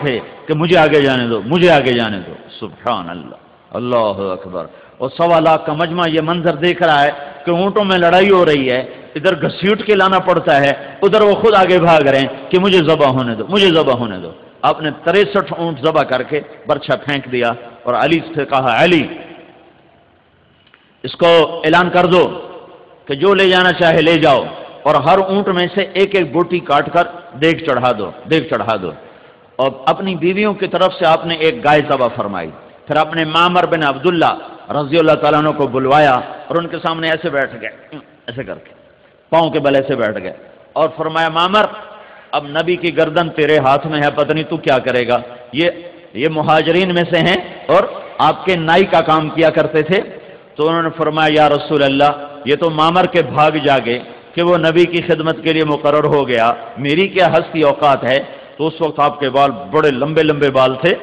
تھے کہ مجھے آگے جانے دو، مجھے آگے جانے دو. سبحان اللہ، اللہ اکبر. اور 1.25 لاکھ کا مجمع یہ منظر دیکھ رہا ہے کہ اونٹوں میں لڑائی ہو رہی ہے، ادھر گھسیٹ کے لانا پڑتا ہے، ادھر وہ خود آگے بھاگ رہے ہیں کہ مجھے ذبح ہونے دو، مجھے ذبح ہونے دو. آپ نے 63 اونٹ ذبح کر کے برچھا پھینک دیا اور علی سے کہا علی اس کو اعلان کر دو کہ جو لے جانا چاہے لے جاؤ، اور ہر اونٹ میں سے ایک ایک بوٹی کاٹ کر دیگ چڑھا دو، دیگ چڑھا دو. اور اپنی بیویوں کی طرف سے آپ نے ایک گائے ذبح فرمائی. پھر اپنے معمر بن عبداللہ رضی اللہ تعالیٰ عنہ کو بلوایا اور ان کے سامنے ایسے بیٹھ گئے، ایسے کر کے پاؤں کے بل ایسے بیٹھ گئے اور فرمایا معمر اب نبی کی گردن تیرے ہاتھ میں ہے، پتہ نہیں تو کیا کرے گا. یہ مہاجرین میں سے ہیں اور آپ کے نائی کا کام کیا کرتے تھے. تو انہوں نے فرمایا یا رسول اللہ یہ تو معمر کے بھاگ جاگے کہ وہ نبی کی خدمت کے لیے مقرر ہو گیا، میری کیا ہستی اوقات ہے. تو اس وقت آپ کے بال بڑے لمبے لمبے بال تھے،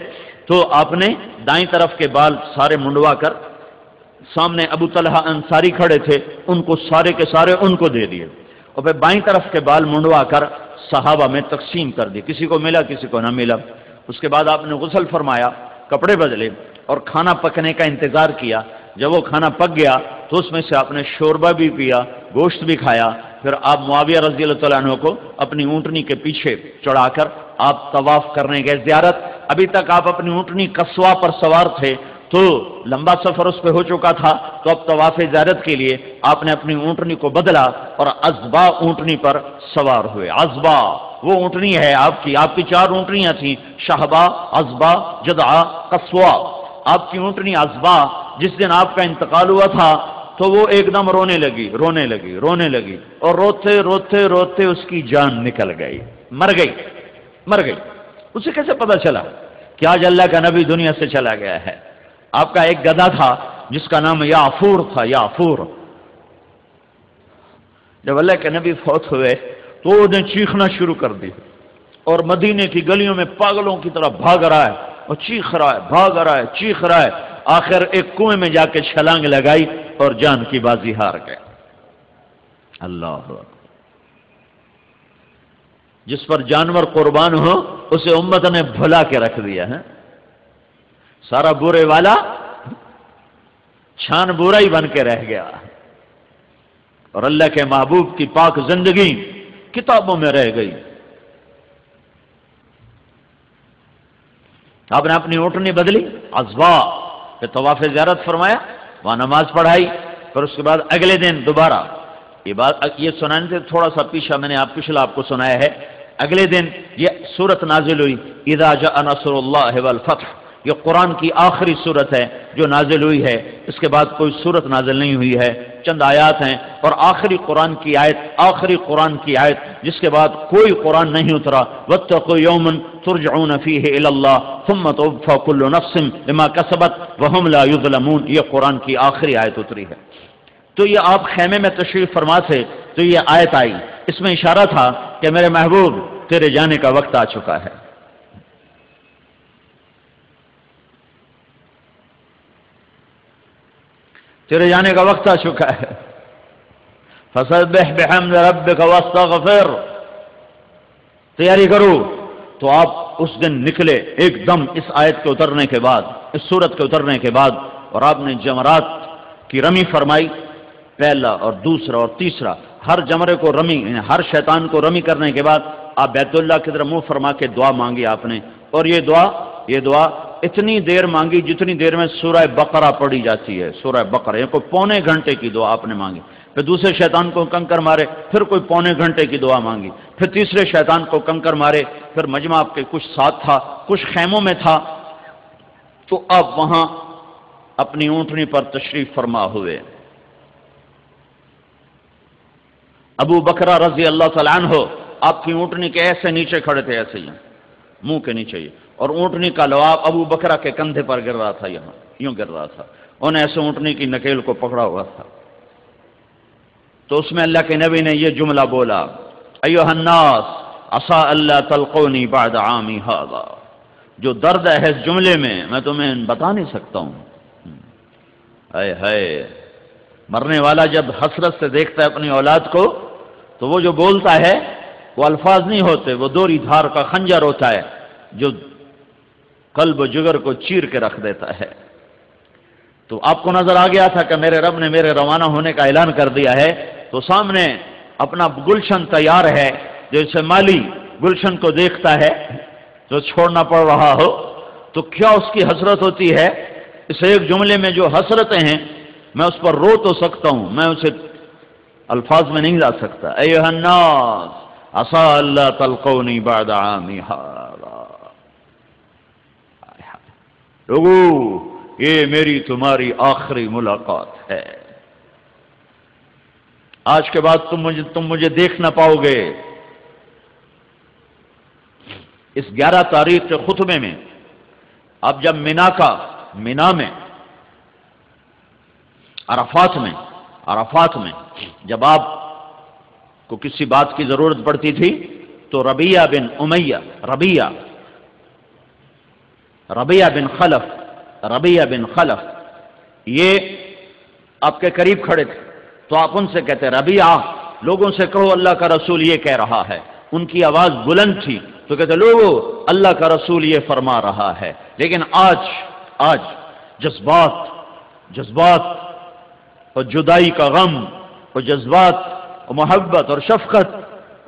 تو آپ نے دائیں طرف کے بال سارے منڈوا کر، سامنے ابو طلحہ انصاری کھڑے تھے ان کو سارے کے سارے ان کو دے دیے، اور پھر بائیں طرف کے بال منڈوا کر صحابہ میں تقسیم کر دی، کسی کو ملا کسی کو نہ ملا. اس کے بعد آپ نے غسل فرمایا، کپڑے بدلے اور کھانا پکنے کا انتظار کیا. جب وہ کھانا پک گیا تو اس میں سے آپ نے شوربہ بھی پیا، گوشت بھی کھایا. پھر آپ معاویہ رضی اللہ تعالیٰ عنہ کو اپنی اونٹنی کے پیچھے چڑھا کر آپ طواف کرنے گئے زیارت. ابھی تک آپ اپنی اونٹنی قصوہ پر سوار تھے تو لمبا سفر اس پہ ہو چکا تھا، تو اب طواف زیارت کے لیے آپ نے اپنی اونٹنی کو بدلا اور عزبا اونٹنی پر سوار ہوئے. عزبا وہ اونٹنی ہے آپ کی 4 اونٹنیاں تھیں، شہبا، عزبا، جدعا، قصوہ. آپ کی اونٹنی عزبا جس دن آپ کا انتقال ہوا تھا تو وہ ایک دم رونے لگی اور روتے روتے روتے اس کی جان نکل گئی، مر گئی. اسے کیسے پتا چلا کہ آج اللہ کا نبی دنیا سے چلا گیا ہے؟ آپ کا ایک گدھا تھا جس کا نام یافور تھا، یافور. جب اللہ کے نبی فوت ہوئے تو وہ نے چیخنا شروع کر دی اور مدینے کی گلیوں میں پاگلوں کی طرح بھاگ رہا ہے اور چیخ رہا ہے، بھاگ رہا ہے، چیخ رہا ہے. آخر ایک کنویں میں جا کے چھلانگ لگائی اور جان کی بازی ہار گئے. اللہ اکبر. جس پر جانور قربان ہو اسے امت نے بھلا کے رکھ دیا ہے. سارا برے والا چھان برا ہی بن کے رہ گیا اور اللہ کے محبوب کی پاک زندگی کتابوں میں رہ گئی. آپ نے اپنی اونٹنی بدلی عزبا پہ طواف زیارت فرمایا، وہاں نماز پڑھائی. پھر اس کے بعد اگلے دن دوبارہ یہ سنانے سے تھوڑا سا پیچھا میں نے پچھلا آپ کو سنایا ہے. اگلے دن یہ سورت نازل ہوئی اذا جاء نصر اللہ والفتح. یہ قرآن کی آخری سورت ہے جو نازل ہوئی ہے، اس کے بعد کوئی سورت نازل نہیں ہوئی ہے، چند آیات ہیں. اور آخری قرآن کی آیت جس کے بعد کوئی قرآن نہیں اترا، واتقوا یوما ترجعون فیہ الی اللہ ثم توفی کل نفس بما کسبت وہم لا یظلمون. یہ قرآن کی آخری آیت اتری ہے. تو یہ آپ خیمے میں تشریف فرما تھے تو یہ آیت آئی، اس میں اشارہ تھا کہ میرے محبوب تیرے جانے کا وقت آ چکا ہے. تیرے جانے کا وقت آ چکا ہے. فسبح بحمد ربک واستغفر. تیاری کرو. تو آپ اس دن نکلے ایک دم اس آیت کے اترنے کے بعد، اس سورت کے اترنے کے بعد، اور آپ نے جمرات کی رمی فرمائی، پہلا اور دوسرا اور تیسرا. ہر جمرے کو رمی، ہر شیطان کو رمی کرنے کے بعد آپ بیت اللہ کی طرف منہ فرما کے دعا مانگی آپ نے. اور یہ دعا اتنی دیر مانگی جتنی دیر میں سورہ بقرہ پڑھی جاتی ہے. سورہ بقرہ یہ کوئی پونے گھنٹے کی دعا آپ نے مانگی. پھر دوسرے شیطان کو کنکر مارے، پھر کوئی پونے گھنٹے کی دعا مانگی. پھر تیسرے شیطان کو کنکر مارے. پھر مجمع آپ کے کچھ ساتھ تھا، کچھ خیموں میں تھا. تو آپ وہاں اپنی اونٹنی پر تشریف فرما ہوئے. ابو بکر رضی اللہ تعالیٰ عنہ آپ کی اونٹنی کے ایسے نیچے کھڑے تھے، ایسے ہی منہ کے نیچے ہی، اور اونٹنی کا لعاب ابو بکر کے کندھے پر گر رہا تھا، یہاں یوں گر رہا تھا. انہیں ایسے اونٹنی کی نکیل کو پکڑا ہوا تھا. تو اس میں اللہ کے نبی نے یہ جملہ بولا، ایھا الناس عسى الا تلقوني بعد عامی ھذا. جو درد ہے اس جملے میں تمہیں بتا نہیں سکتا ہوں. اے ہائے، مرنے والا جب حسرت سے دیکھتا ہے اپنی اولاد کو تو وہ جو بولتا ہے وہ الفاظ نہیں ہوتے، وہ دوری دھار کا خنجر ہوتا ہے جو قلب و جگر کو چیر کے رکھ دیتا ہے۔ تو آپ کو نظر آ گیا تھا کہ میرے رب نے میرے روانہ ہونے کا اعلان کر دیا ہے، تو سامنے اپنا گلشن تیار ہے، جیسے مالی گلشن کو دیکھتا ہے جو چھوڑنا پڑ رہا ہو تو کیا اس کی حسرت ہوتی ہے۔ اس ایک جملے میں جو حسرتیں ہیں، میں اس پر رو تو سکتا ہوں، میں اسے الفاظ میں نہیں لا سکتا۔ ایھا الناس عسى الا تلقوني بعد عامی ھذا، لوگو یہ میری تمہاری آخری ملاقات ہے، آج کے بعد تم مجھے دیکھ نہ پاؤ گے۔ اس 11 تاریخ کے خطبے میں اب جب مینا میں عرفات میں جب آپ کو کسی بات کی ضرورت پڑتی تھی تو ربیہ بن خلف یہ آپ کے قریب کھڑے تھے، تو آپ ان سے کہتے ربیہ لوگوں سے کہو اللہ کا رسول یہ کہہ رہا ہے۔ ان کی آواز بلند تھی تو کہتے لوگو اللہ کا رسول یہ فرما رہا ہے۔ لیکن آج جذبات اور جدائی کا غم اور جذبات اور محبت اور شفقت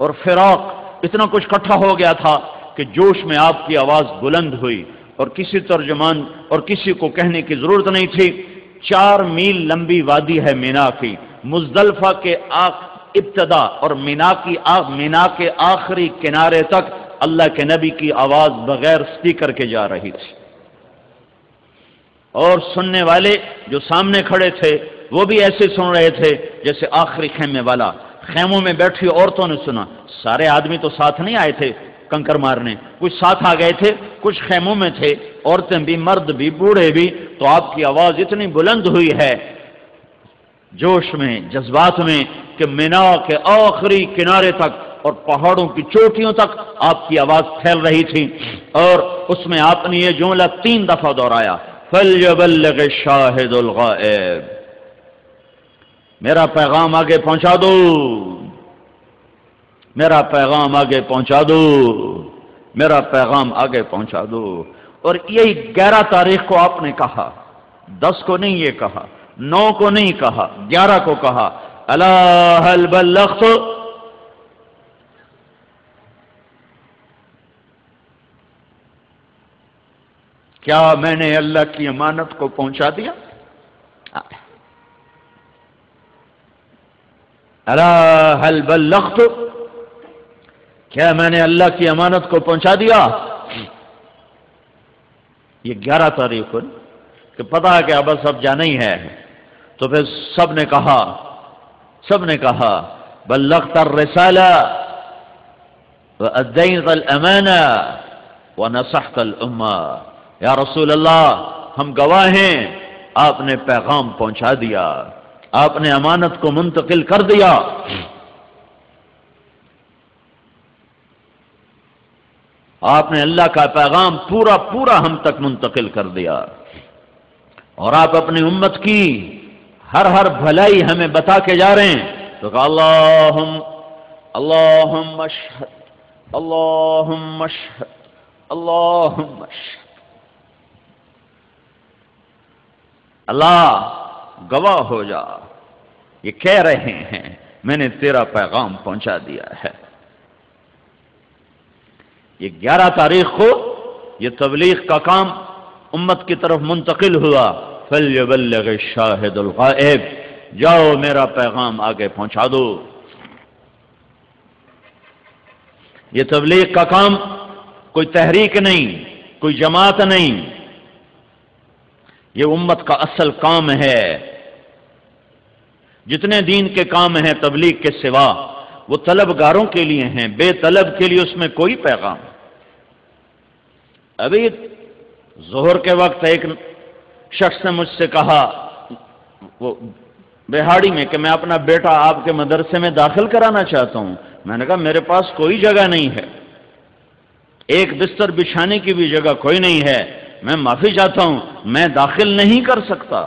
اور فراق اتنا کچھ اکٹھا ہو گیا تھا کہ جوش میں آپ کی آواز بلند ہوئی، اور کسی ترجمان اور کسی کو کہنے کی ضرورت نہیں تھی۔ 4 میل لمبی وادی ہے مینا کی، مزدلفہ کے ابتدا اور مینا کے آخری کنارے تک اللہ کے نبی کی آواز بغیر سپیکر کے جا رہی تھی، اور سننے والے جو سامنے کھڑے تھے وہ بھی ایسے سن رہے تھے جیسے آخری خیمے والا۔ خیموں میں بیٹھی عورتوں نے سنا، سارے آدمی تو ساتھ نہیں آئے تھے کنکر مارنے، کچھ ساتھ آ گئے تھے، کچھ خیموں میں تھے، عورتیں بھی، مرد بھی، بوڑھے بھی۔ تو آپ کی آواز اتنی بلند ہوئی ہے جوش میں، جذبات میں، کہ مینا کے آخری کنارے تک اور پہاڑوں کی چوٹیوں تک آپ کی آواز پھیل رہی تھی، اور اس میں آپ نے یہ جملہ 3 دفعہ دہرایا، فَلْيَبَلِّغِ الشَّاهِدُ الْغَائِبُ، میرا پیغام آگے پہنچا دو، میرا پیغام آگے پہنچا دو، میرا پیغام آگے پہنچا دو۔ اور یہی 11 تاریخ کو آپ نے کہا، 10 کو نہیں یہ کہا، 9 کو نہیں کہا، 11 کو کہا، الا هل بلغت، کیا میں نے اللہ کی امانت کو پہنچا دیا؟ الا هل بلغت، کیا میں نے اللہ کی امانت کو پہنچا دیا؟ یہ 11 تاریخ کو کہ پتا ہے کہ اب جانا ہی ہے، تو پھر سب نے کہا بلغت الرسالہ وأديت الأمانة ونصحت الأمة، یا رسول اللہ ہم گواہ ہیں، آپ نے پیغام پہنچا دیا، آپ نے امانت کو منتقل کر دیا، آپ نے اللہ کا پیغام پورا ہم تک منتقل کر دیا، اور آپ اپنی امت کی ہر بھلائی ہمیں بتا کے جا رہے ہیں۔ تو کہا اللہم اشہد، اللہم اشہد، اللہم اشہد، اللہ گواہ ہو جا، یہ کہہ رہے ہیں میں نے تیرا پیغام پہنچا دیا ہے۔ یہ 11 تاریخ کو یہ تبلیغ کا کام امت کی طرف منتقل ہوا، فَلْيَبَلِّغِ الشَّاهِدُ الْغَائِبُ، جاؤ میرا پیغام آگے پہنچا دو۔ یہ تبلیغ کا کام کوئی تحریک نہیں، کوئی جماعت نہیں، یہ امت کا اصل کام ہے۔ جتنے دین کے کام ہیں تبلیغ کے سوا وہ طلبگاروں کے لیے ہیں، بے طلب کے لیے اس میں کوئی پیغام۔ ابھی ظہر کے وقت ایک شخص نے مجھ سے کہا، وہ بہاڑی میں، کہ میں اپنا بیٹا آپ کے مدرسے میں داخل کرانا چاہتا ہوں۔ میں نے کہا میرے پاس کوئی جگہ نہیں ہے، ایک بستر بچھانے کی بھی جگہ کوئی نہیں ہے، میں معافی چاہتا ہوں، میں داخل نہیں کر سکتا۔